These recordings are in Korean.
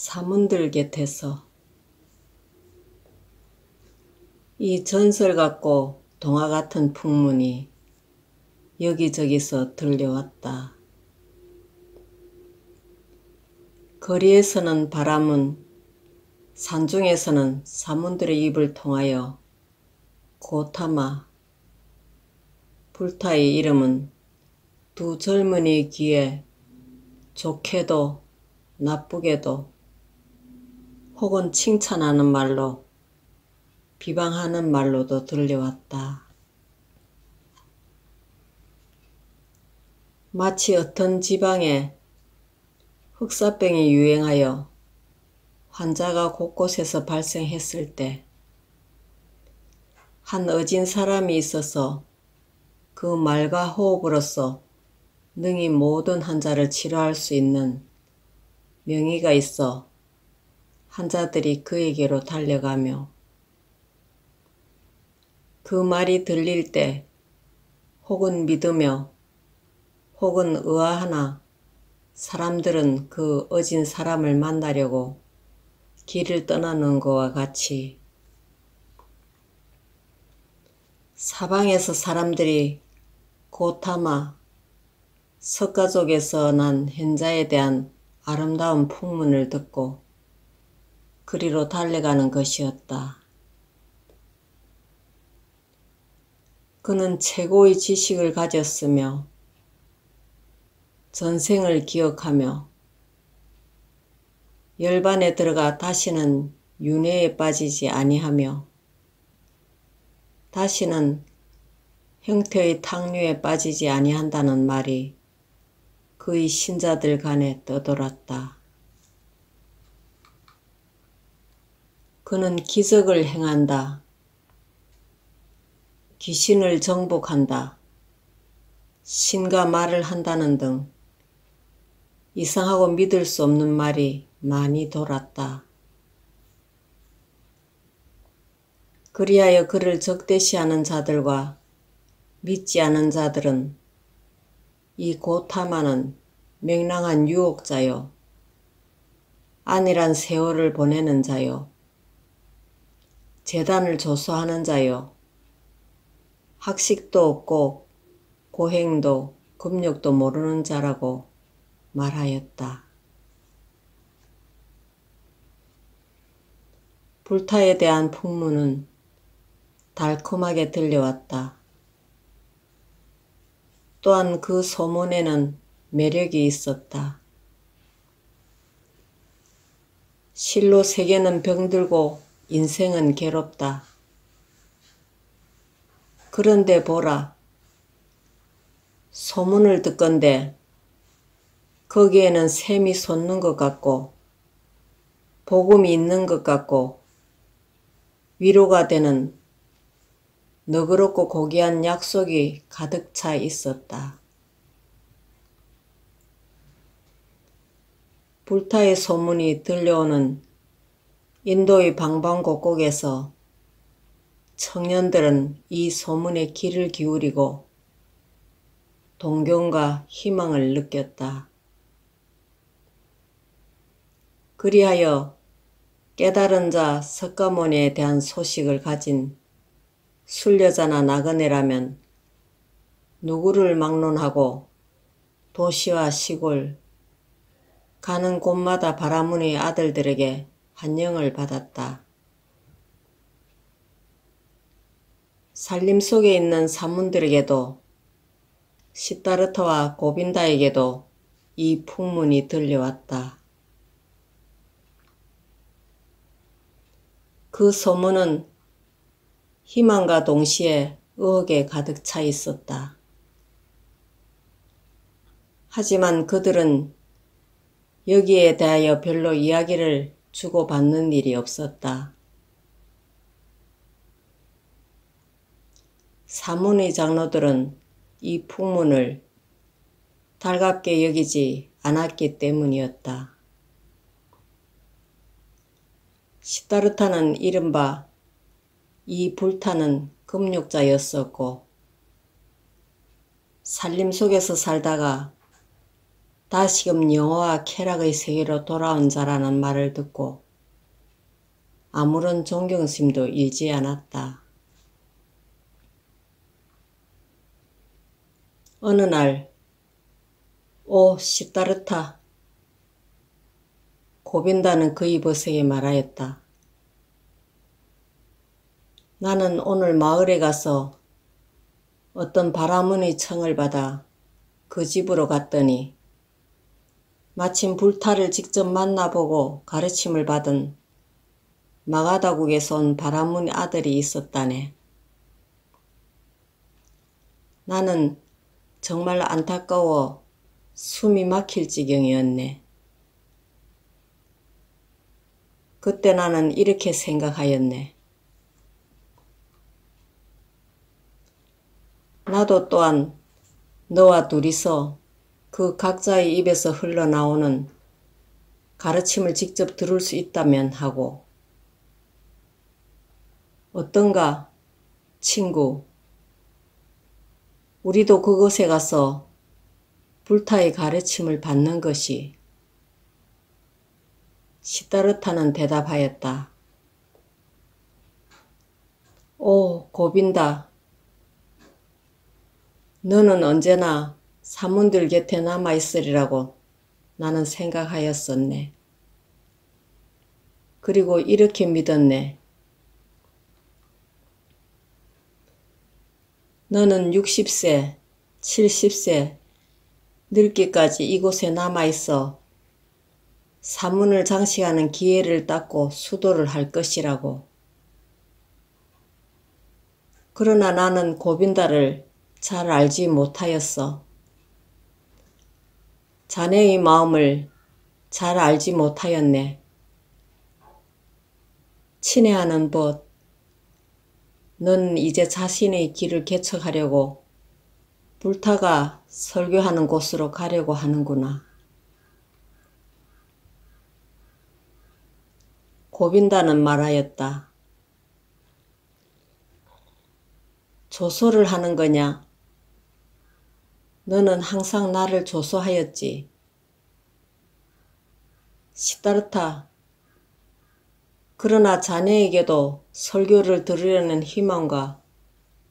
사문들 곁에서 이 전설 같고 동화 같은 풍문이 여기저기서 들려왔다. 거리에서는 바람은, 산중에서는 사문들의 입을 통하여 고타마, 불타의 이름은 두 젊은이 귀에 좋게도 나쁘게도 혹은 칭찬하는 말로 비방하는 말로도 들려왔다. 마치 어떤 지방에 흑사병이 유행하여 환자가 곳곳에서 발생했을 때 한 어진 사람이 있어서 그 말과 호흡으로써 능히 모든 환자를 치료할 수 있는 명의가 있어 환자들이 그에게로 달려가며 그 말이 들릴 때 혹은 믿으며 혹은 의아하나 사람들은 그 어진 사람을 만나려고 길을 떠나는 것과 같이 사방에서 사람들이 고타마, 석가족에서 난 현자에 대한 아름다운 풍문을 듣고 그리로 달려가는 것이었다. 그는 최고의 지식을 가졌으며 전생을 기억하며 열반에 들어가 다시는 윤회에 빠지지 아니하며 다시는 형태의 탕류에 빠지지 아니한다는 말이 그의 신자들 간에 떠돌았다. 그는 기적을 행한다. 귀신을 정복한다. 신과 말을 한다는 등 이상하고 믿을 수 없는 말이 많이 돌았다. 그리하여 그를 적대시하는 자들과 믿지 않은 자들은 이 고타마는 명랑한 유혹자요, 안일한 세월을 보내는 자요, 재단을 조소하는 자요, 학식도 없고 고행도 금욕도 모르는 자라고 말하였다. 불타에 대한 풍문은 달콤하게 들려왔다. 또한 그 소문에는 매력이 있었다. 실로 세계는 병들고 인생은 괴롭다. 그런데 보라, 소문을 듣건대 거기에는 샘이 솟는 것 같고 복음이 있는 것 같고 위로가 되는 너그럽고 고귀한 약속이 가득 차 있었다. 불타의 소문이 들려오는 인도의 방방곡곡에서 청년들은 이 소문에 귀를 기울이고 동경과 희망을 느꼈다. 그리하여 깨달은 자 석가모니에 대한 소식을 가진 순려자나 나그네라면 누구를 막론하고 도시와 시골, 가는 곳마다 바라문의 아들들에게 환영을 받았다. 산림 속에 있는 사문들에게도 시다르타와 고빈다에게도 이 풍문이 들려왔다. 그 소문은 희망과 동시에 의혹에 가득 차 있었다. 하지만 그들은 여기에 대하여 별로 이야기를 주고받는 일이 없었다. 사문의 장로들은 이 풍문을 달갑게 여기지 않았기 때문이었다. 시다르타는 이른바 이 불타는 금욕자였었고 산림 속에서 살다가 다시금 영화와 쾌락의 세계로 돌아온 자라는 말을 듣고 아무런 존경심도 일지 않았다. 어느 날, 오 시타르타, 고빈다는 그의 벗에게 말하였다. 나는 오늘 마을에 가서 어떤 바라문의 청을 받아 그 집으로 갔더니 마침 불타를 직접 만나보고 가르침을 받은 마가다국에서 온 바라문의 아들이 있었다네. 나는 정말 안타까워 숨이 막힐 지경이었네. 그때 나는 이렇게 생각하였네. 나도 또한 너와 둘이서 그 각자의 입에서 흘러나오는 가르침을 직접 들을 수 있다면 하고, 어떤가 친구, 우리도 그곳에 가서 불타의 가르침을 받는 것이. 시타르타는 대답하였다. 오 고빈다, 너는 언제나 사문들 곁에 남아있으리라고 나는 생각하였었네. 그리고 이렇게 믿었네. 너는 60세, 70세 늙기까지 이곳에 남아있어 사문을 장식하는 기회를 닦고 수도를 할 것이라고. 그러나 나는 고빈다를 잘 알지 못하였어. 자네의 마음을 잘 알지 못하였네. 친애하는 벗, 넌 이제 자신의 길을 개척하려고 불타가 설교하는 곳으로 가려고 하는구나. 고빈다는 말하였다. 조소를 하는 거냐? 너는 항상 나를 조소하였지. 시타르타, 그러나 자네에게도 설교를 들으려는 희망과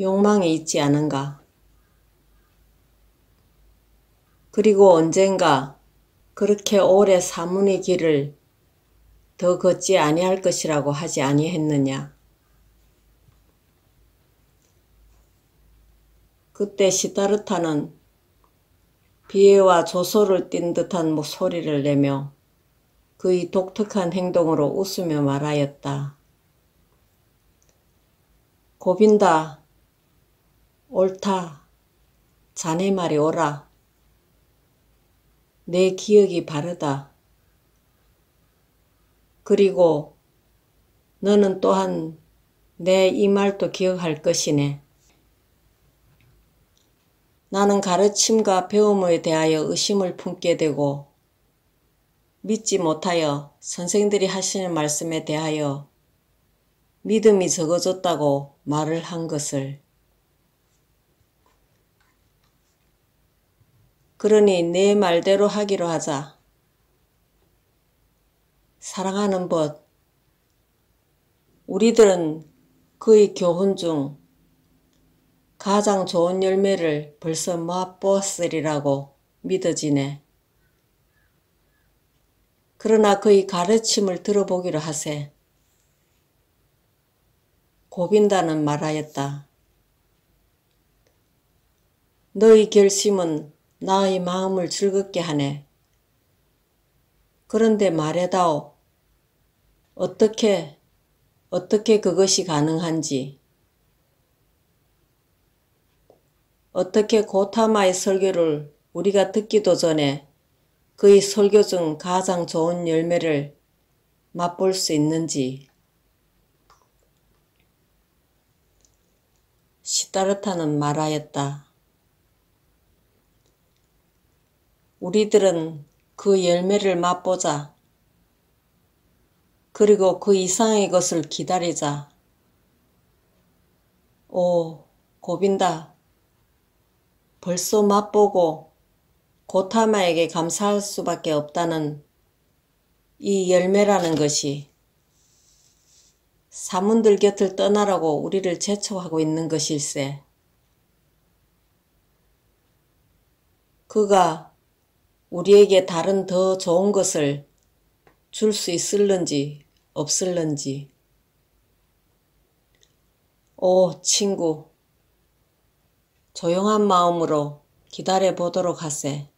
욕망이 있지 않은가? 그리고 언젠가 그렇게 오래 사문의 길을 더 걷지 아니할 것이라고 하지 아니했느냐? 그때 시타르타는 비애와 조소를 띤 듯한 소리를 내며 그의 독특한 행동으로 웃으며 말하였다. 고빈다, 옳다. 자네 말이 옳아. 내 기억이 바르다. 그리고 너는 또한 내 이 말도 기억할 것이네. 나는 가르침과 배움에 대하여 의심을 품게 되고 믿지 못하여 선생들이 하시는 말씀에 대하여 믿음이 적어졌다고 말을 한 것을. 그러니 내 말대로 하기로 하자. 사랑하는 벗, 우리들은 그의 교훈 중 가장 좋은 열매를 벌써 맛보았으리라고 믿어지네. 그러나 그의 가르침을 들어보기로 하세. 고빈다는 말하였다. 너의 결심은 나의 마음을 즐겁게 하네. 그런데 말해다오. 어떻게 그것이 가능한지. 어떻게 고타마의 설교를 우리가 듣기도 전에 그의 설교 중 가장 좋은 열매를 맛볼 수 있는지. 시타르타는 말하였다. 우리들은 그 열매를 맛보자. 그리고 그 이상의 것을 기다리자. 오, 고빈다. 벌써 맛보고 고타마에게 감사할 수밖에 없다는 이 열매라는 것이 사문들 곁을 떠나라고 우리를 재촉하고 있는 것일세. 그가 우리에게 다른 더 좋은 것을 줄 수 있을런지 없을런지. 오 친구, 조용한 마음으로 기다려 보도록 하세.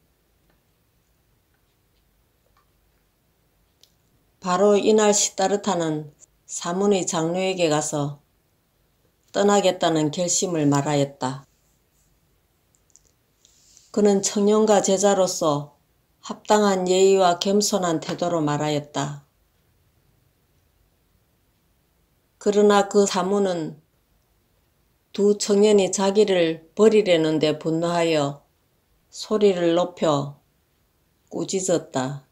바로 이날 시다르타는 사문의 장로에게 가서 떠나겠다는 결심을 말하였다. 그는 청년과 제자로서 합당한 예의와 겸손한 태도로 말하였다. 그러나 그 사문은 두 청년이 자기를 버리려는 데 분노하여 소리를 높여 꾸짖었다.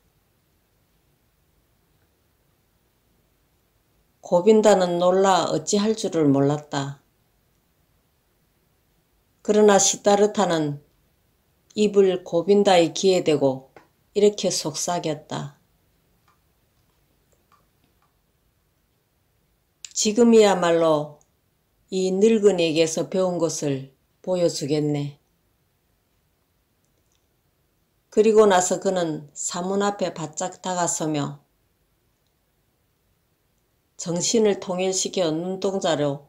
고빈다는 놀라 어찌할 줄을 몰랐다. 그러나 시다르타는 입을 고빈다의 귀에 대고 이렇게 속삭였다. 지금이야말로 이 늙은이에게서 배운 것을 보여주겠네. 그리고 나서 그는 사문 앞에 바짝 다가서며 정신을 통일시켜 눈동자로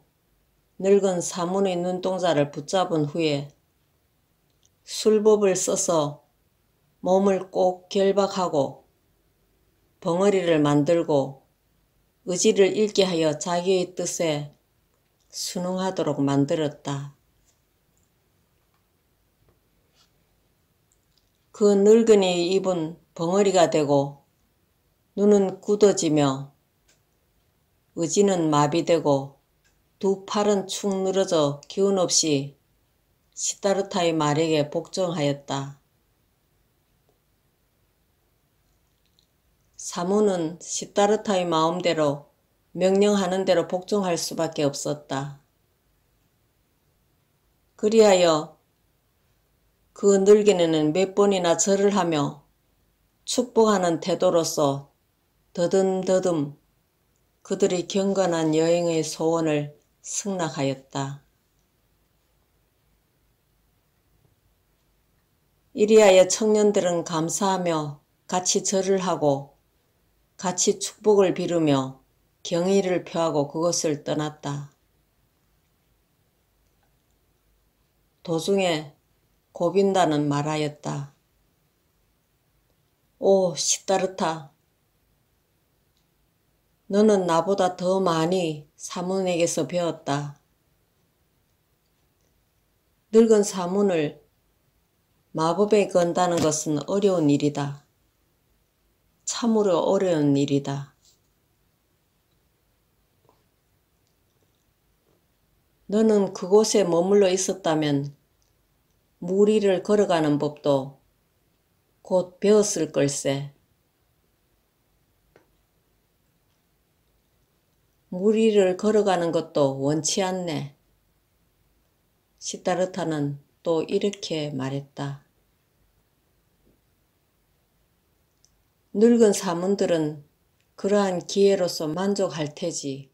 늙은 사문의 눈동자를 붙잡은 후에 술법을 써서 몸을 꼭 결박하고 벙어리를 만들고 의지를 잃게 하여 자기의 뜻에 순응하도록 만들었다. 그 늙은이의 입은 벙어리가 되고 눈은 굳어지며 의지는 마비되고 두 팔은 축 늘어져 기운 없이 시다르타의 말에게 복종하였다. 사문은 시다르타의 마음대로 명령하는 대로 복종할 수밖에 없었다. 그리하여 그 늙은이는 몇 번이나 절을 하며 축복하는 태도로서 더듬더듬 그들의 경건한 여행의 소원을 승낙하였다. 이리하여 청년들은 감사하며 같이 절을 하고 같이 축복을 비르며 경의를 표하고 그곳을 떠났다. 도중에 고빈다는 말하였다. 오 시다르타, 너는 나보다 더 많이 사문에게서 배웠다. 늙은 사문을 마법에 건다는 것은 어려운 일이다. 참으로 어려운 일이다. 너는 그곳에 머물러 있었다면 물 위를 걸어가는 법도 곧 배웠을 걸세. 물 위를 걸어가는 것도 원치 않네. 시다르타는 또 이렇게 말했다. 늙은 사문들은 그러한 기회로서 만족할 테지.